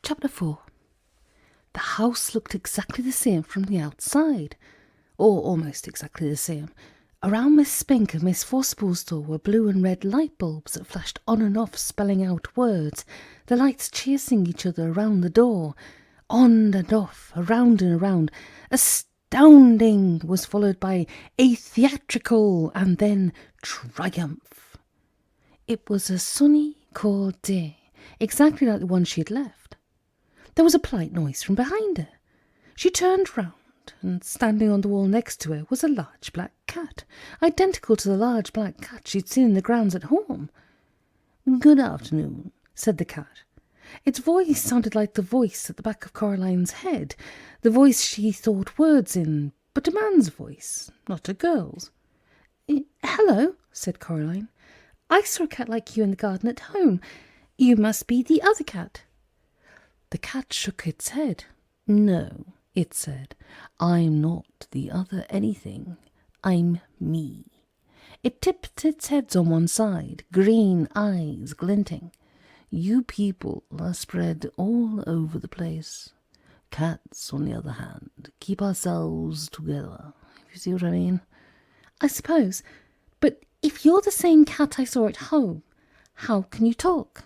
Chapter 4. The house looked exactly the same from the outside, or almost exactly the same. Around Miss Spink and Miss Forcible's door were blue and red light bulbs that flashed on and off, spelling out words, the lights chasing each other around the door. On and off, around and around. Astounding was followed by a theatrical and then triumph. It was a sunny, cold day, exactly like the one she had left. There was a polite noise from behind her. She turned round, and standing on the wall next to her was a large black cat, identical to the large black cat she'd seen in the grounds at home. "Good afternoon," said the cat. Its voice sounded like the voice at the back of Coraline's head, the voice she thought words in, but a man's voice, not a girl's. "Hello," said Coraline. "I saw a cat like you in the garden at home. You must be the other cat." The cat shook its head. "No," it said, "I'm not the other anything. I'm me." It tipped its head on one side, green eyes glinting. "You people are spread all over the place. Cats, on the other hand, keep ourselves together, if you see what I mean." "I suppose. But if you're the same cat I saw at home, how can you talk?"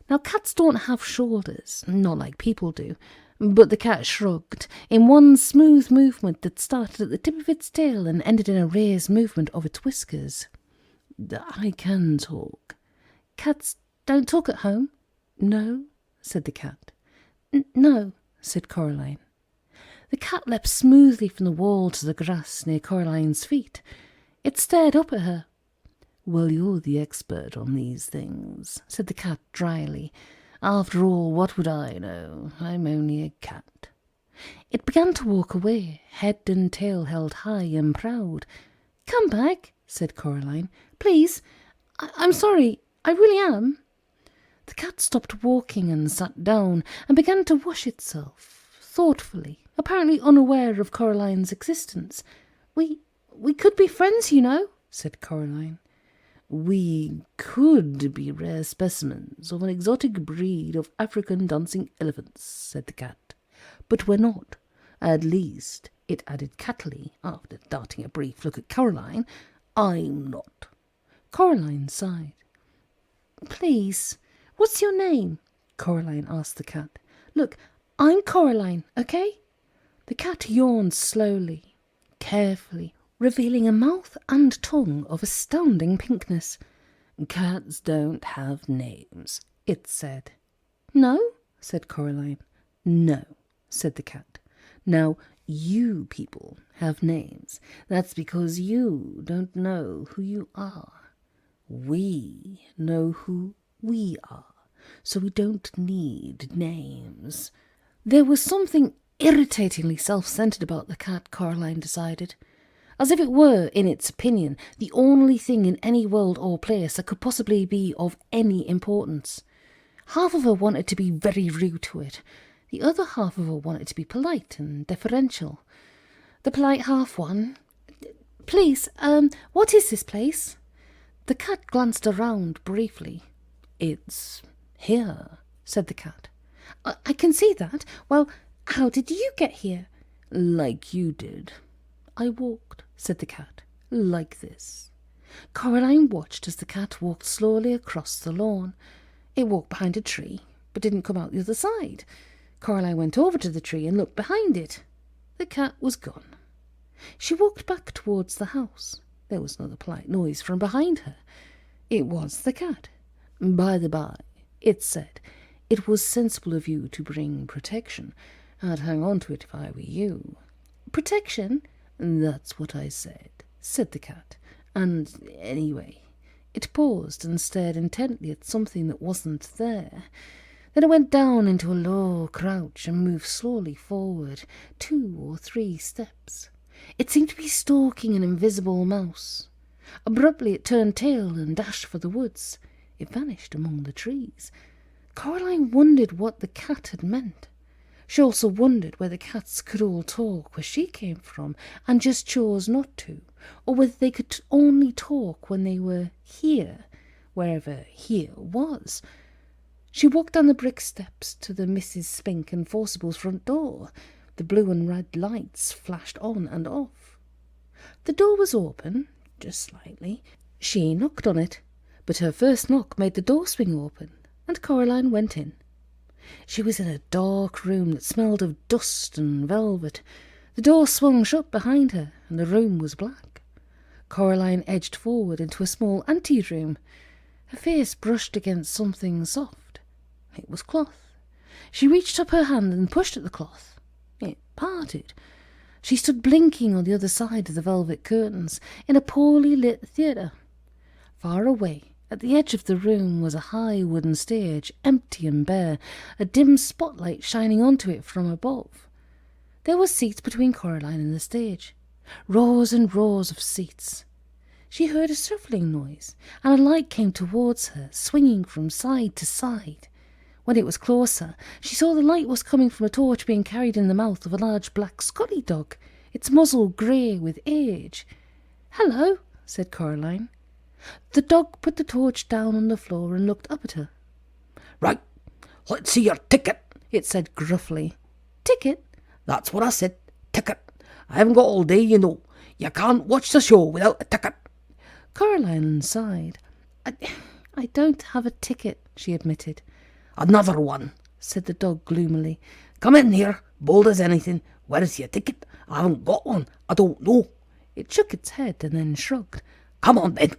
Now, cats don't have shoulders, not like people do, but the cat shrugged in one smooth movement that started at the tip of its tail and ended in a raised movement of its whiskers. "I can talk." "Cats don't talk at home?" "No," said the cat. "No," said Coraline. The cat leapt smoothly from the wall to the grass near Coraline's feet. It stared up at her. "Well, you're the expert on these things," said the cat dryly. "After all, what would I know? I'm only a cat." It began to walk away, head and tail held high and proud. "Come back," said Coraline. "Please, I'm sorry, I really am." The cat stopped walking and sat down and began to wash itself, thoughtfully, apparently unaware of Coraline's existence. We could be friends, you know," said Coraline. "We could be rare specimens of an exotic breed of African dancing elephants," said the cat. "But we're not. At least," it added cattily, after darting a brief look at Coraline, "I'm not." Coraline sighed. "Please, what's your name?" Coraline asked the cat. "Look, I'm Coraline, okay?" The cat yawned slowly, carefully, revealing a mouth and tongue of astounding pinkness. "Cats don't have names," it said. "No?" said Coraline. "No," said the cat. "Now, you people have names. That's because you don't know who you are. We know who we are, so we don't need names." There was something irritatingly self-centered about the cat, Coraline decided. As if it were, in its opinion, the only thing in any world or place that could possibly be of any importance. Half of her wanted to be very rude to it. The other half of her wanted to be polite and deferential. The polite half won. "Please, what is this place?" The cat glanced around briefly. "It's here," said the cat. I can see that. Well, how did you get here?" "Like you did." "I walked," said the cat, "like this." Coraline watched as the cat walked slowly across the lawn. It walked behind a tree, but didn't come out the other side. Coraline went over to the tree and looked behind it. The cat was gone. She walked back towards the house. There was another polite noise from behind her. It was the cat. "By the by," it said, "it was sensible of you to bring protection. I'd hang on to it if I were you." "Protection?" "That's what I said the cat. "And anyway," it paused and stared intently at something that wasn't there. Then it went down into a low crouch and moved slowly forward 2 or 3 steps. It seemed to be stalking an invisible mouse. Abruptly it turned tail and dashed for the woods. It vanished among the trees. Coraline wondered what the cat had meant. She also wondered whether cats could all talk where she came from and just chose not to, or whether they could only talk when they were here, wherever here was. She walked down the brick steps to the Mrs. Spink and Forcible's front door. The blue and red lights flashed on and off. The door was open, just slightly. She knocked on it, but her first knock made the door swing open, and Coraline went in. She was in a dark room that smelled of dust and velvet. The door swung shut behind her, and the room was black. Coraline edged forward into a small anteroom. Her face brushed against something soft. It was cloth. She reached up her hand and pushed at the cloth. It parted. She stood blinking on the other side of the velvet curtains in a poorly lit theatre. Far away, at the edge of the room, was a high wooden stage, empty and bare, a dim spotlight shining onto it from above. There were seats between Coraline and the stage, rows and rows of seats. She heard a shuffling noise, and a light came towards her, swinging from side to side. When it was closer, she saw the light was coming from a torch being carried in the mouth of a large black Scotty dog, its muzzle grey with age. "Hello," said Coraline. The dog put the torch down on the floor and looked up at her. "Right, let's see your ticket," it said gruffly. "Ticket?" "That's what I said, ticket. I haven't got all day, you know. You can't watch the show without a ticket." Coraline sighed. I don't have a ticket," she admitted. "Another one," said the dog gloomily. "Come in here, bold as anything. Where's your ticket? I haven't got one. I don't know." It shook its head and then shrugged. "Come on then."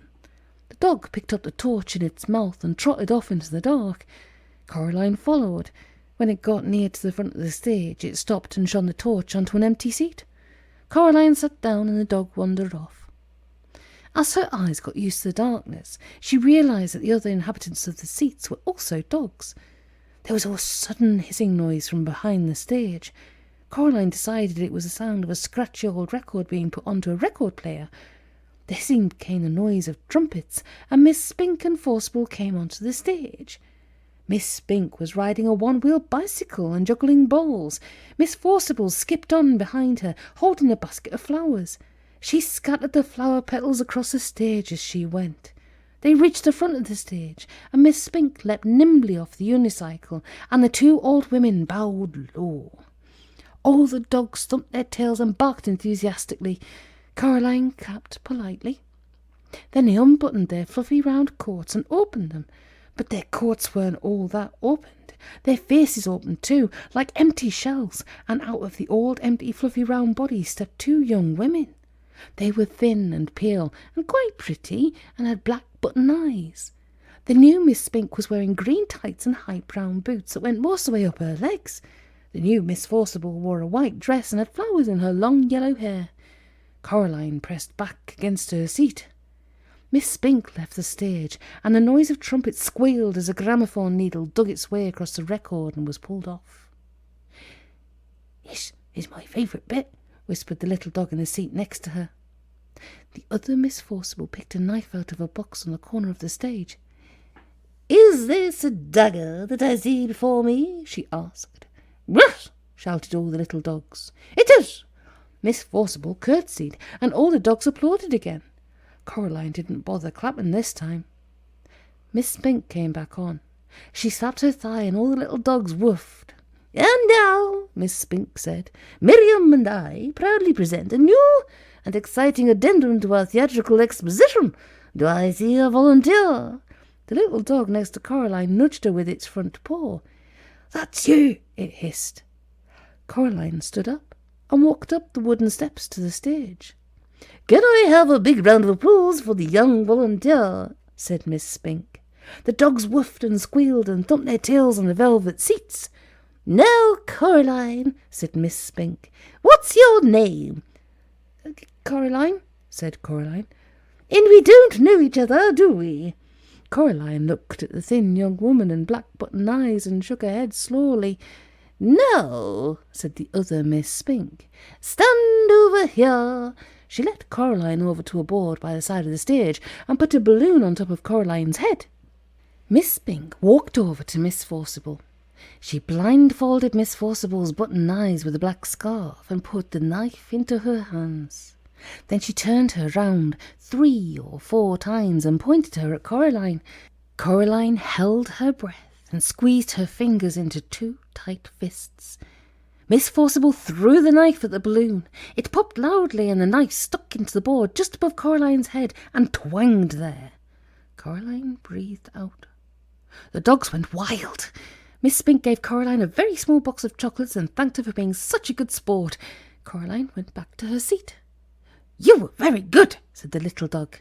The dog picked up the torch in its mouth and trotted off into the dark. Coraline followed. When it got near to the front of the stage, it stopped and shone the torch onto an empty seat. Coraline sat down and the dog wandered off. As her eyes got used to the darkness, she realised that the other inhabitants of the seats were also dogs. There was a sudden hissing noise from behind the stage. Coraline decided it was the sound of a scratchy old record being put onto a record player. The hissing became the noise of trumpets, and Miss Spink and Forcible came onto the stage. Miss Spink was riding a one-wheeled bicycle and juggling balls. Miss Forcible skipped on behind her, holding a basket of flowers. She scattered the flower petals across the stage as she went. They reached the front of the stage, and Miss Spink leapt nimbly off the unicycle, and the two old women bowed low. All the dogs thumped their tails and barked enthusiastically. Coraline clapped politely. Then they unbuttoned their fluffy round coats and opened them. But their coats weren't all that opened. Their faces opened too, like empty shells, and out of the old empty fluffy round bodies stepped two young women. They were thin and pale and quite pretty and had black button eyes. The new Miss Spink was wearing green tights and high brown boots that went most of the way up her legs. The new Miss Forcible wore a white dress and had flowers in her long yellow hair. Coraline pressed back against her seat. Miss Spink left the stage, and the noise of trumpets squealed as a gramophone needle dug its way across the record and was pulled off. "This is my favourite bit," whispered the little dog in the seat next to her. The other Miss Forcible picked a knife out of a box on the corner of the stage. "Is this a dagger that I see before me?" she asked. "Yes," shouted all the little dogs. "It is." Miss Forcible curtsied, and all the dogs applauded again. Coraline didn't bother clapping this time. Miss Spink came back on. She slapped her thigh, and all the little dogs woofed. "And now," Miss Spink said, "Miriam and I proudly present a new and exciting addendum to our theatrical exposition. Do I see a volunteer?" The little dog next to Coraline nudged her with its front paw. "That's you," it hissed. Coraline stood up and walked up the wooden steps to the stage. "Can I have a big round of applause for the young volunteer?" said Miss Spink. The dogs woofed and squealed and thumped their tails on the velvet seats. "Now, Coraline," said Miss Spink, "what's your name?" "Coraline," said Coraline. "And we don't know each other, do we?" Coraline looked at the thin young woman in black button eyes and shook her head slowly. "No," said the other Miss Spink. "Stand over here." She led Coraline over to a board by the side of the stage and put a balloon on top of Coraline's head. Miss Spink walked over to Miss Forcible. She blindfolded Miss Forcible's button eyes with a black scarf and put the knife into her hands. Then she turned her round 3 or 4 times and pointed her at Coraline. Coraline held her breath and squeezed her fingers into 2 tight fists. Miss Forcible threw the knife at the balloon. It popped loudly and the knife stuck into the board just above Coraline's head and twanged there. Coraline breathed out. The dogs went wild. Miss Spink gave Coraline a very small box of chocolates and thanked her for being such a good sport. Coraline went back to her seat. "You were very good," said the little dog.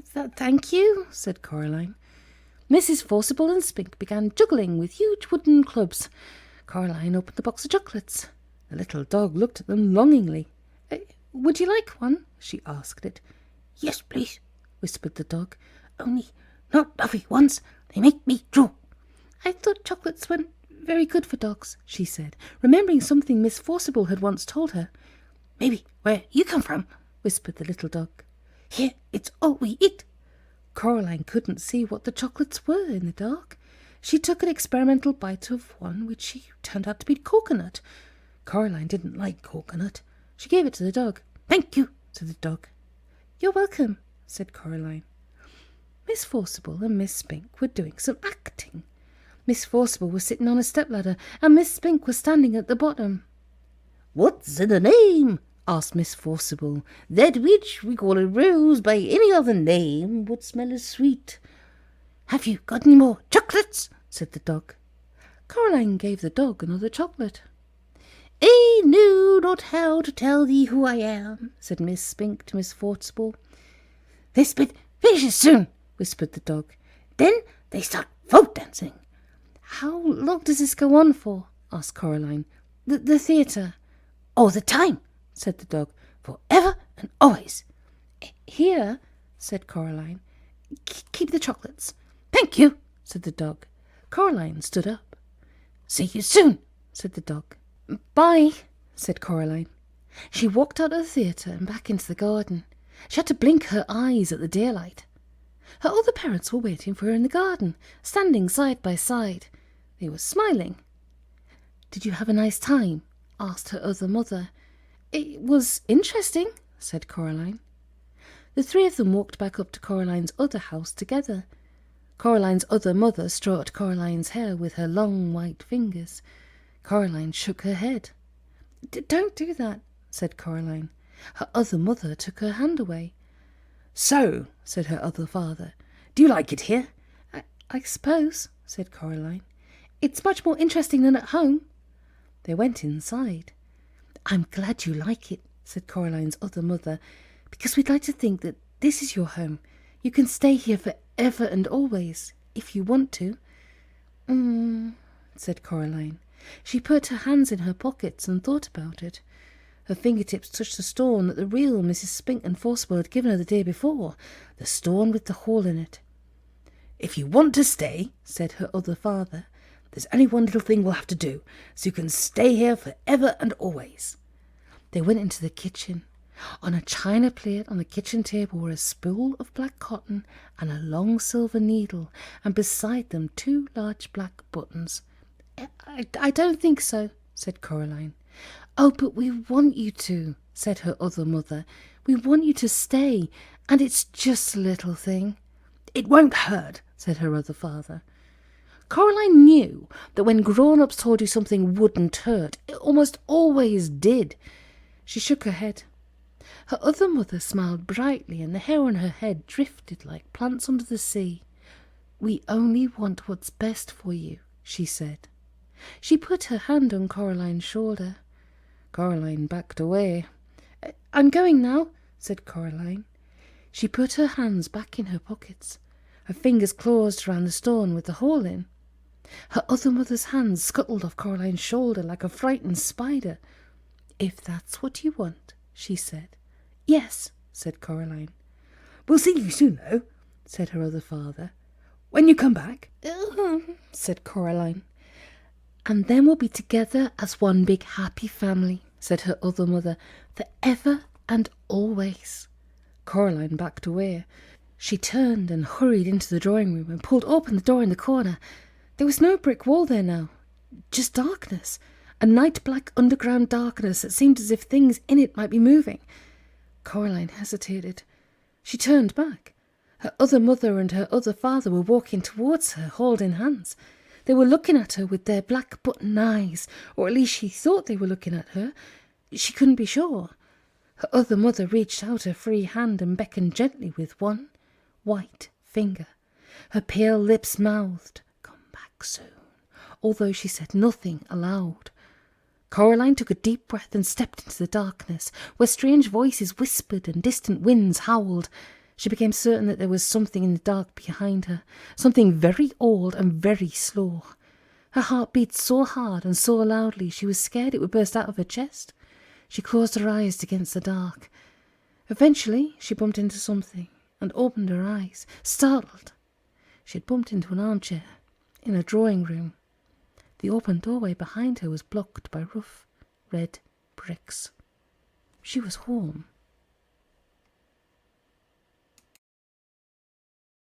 "Thank you," said Coraline. Mrs. Forcible and Spink began juggling with huge wooden clubs. Coraline opened the box of chocolates. The little dog looked at them longingly. "Would you like one?" she asked it. "Yes, please," whispered the dog. "Only not lovely ones. They make me drool." "I thought chocolates weren't very good for dogs," she said, remembering something Miss Forcible had once told her. "Maybe where you come from," whispered the little dog. "Here it's all we eat." Coraline couldn't see what the chocolates were in the dark. She took an experimental bite of one, which turned out to be coconut. Coraline didn't like coconut. She gave it to the dog. "Thank you," said the dog. "You're welcome," said Coraline. Miss Forcible and Miss Spink were doing some acting. Miss Forcible was sitting on a stepladder, and Miss Spink was standing at the bottom. "What's in a name?" asked Miss Forcible. "That which we call a rose by any other name would smell as sweet." "Have you got any more chocolates?" said the dog. Coraline gave the dog another chocolate. "I know not how to tell thee who I am," said Miss Spink to Miss Forcible. "This bit finishes soon," whispered the dog. "Then they start folk dancing." "How long does this go on for?" asked Coraline. The theatre." "All the time," said the dog. "Forever and always." "Here," said Coraline. "Keep the chocolates." "Thank you," said the dog. Coraline stood up. "See you soon," said the dog. "Bye," said Coraline. She walked out of the theatre and back into the garden. She had to blink her eyes at the daylight. Her other parents were waiting for her in the garden, standing side by side. They were smiling. "Did you have a nice time?" asked her other mother. "It was interesting," said Coraline. The 3 of them walked back up to Coraline's other house together. Coraline's other mother stroked Coraline's hair with her long white fingers. Coraline shook her head. "Don't do that," said Coraline. Her other mother took her hand away. "So," said her other father, "do you like it here?" I suppose," said Coraline. "It's much more interesting than at home." They went inside. "I'm glad you like it," said Coraline's other mother, "because we'd like to think that this is your home. You can stay here forever and always, if you want to." Said Coraline. She put her hands in her pockets and thought about it. Her fingertips touched the stone that the real Mrs. Spink and Forcible had given her the day before, the stone with the hole in it. "If you want to stay," said her other father, "there's only one little thing we'll have to do, so you can stay here forever and always." They went into the kitchen. On a china plate on the kitchen table were a spool of black cotton and a long silver needle, and beside them 2 large black buttons. I don't think so," said Coraline. "Oh, but we want you to," said her other mother. "We want you to stay, and it's just a little thing." "It won't hurt," said her other father. Coraline knew that when grown-ups told you something wouldn't hurt, it almost always did. She shook her head. Her other mother smiled brightly, and the hair on her head drifted like plants under the sea. "We only want what's best for you," she said. She put her hand on Coraline's shoulder. Coraline backed away. "I'm going now," said Coraline. She put her hands back in her pockets. Her fingers closed around the stone with the hole in. Her other mother's hands scuttled off Coraline's shoulder like a frightened spider. "If that's what you want," she said. "Yes," said Coraline. "We'll see you soon, though," said her other father. "When you come back," said Coraline. "And then we'll be together as one big happy family," said her other mother, "forever and always." Coraline backed away. She turned and hurried into the drawing room and pulled open the door in the corner. There was no brick wall there now, just darkness, a night-black underground darkness that seemed as if things in it might be moving. Coraline hesitated. She turned back. Her other mother and her other father were walking towards her, holding hands. They were looking at her with their black button eyes, or at least she thought they were looking at her. She couldn't be sure. Her other mother reached out her free hand and beckoned gently with one white finger. Her pale lips mouthed, "Come back soon," although she said nothing aloud. Coraline took a deep breath and stepped into the darkness, where strange voices whispered and distant winds howled. She became certain that there was something in the dark behind her, something very old and very slow. Her heart beat so hard and so loudly she was scared it would burst out of her chest. She closed her eyes against the dark. Eventually she bumped into something and opened her eyes, startled. She had bumped into an armchair in a drawing room. The open doorway behind her was blocked by rough red bricks. She was home.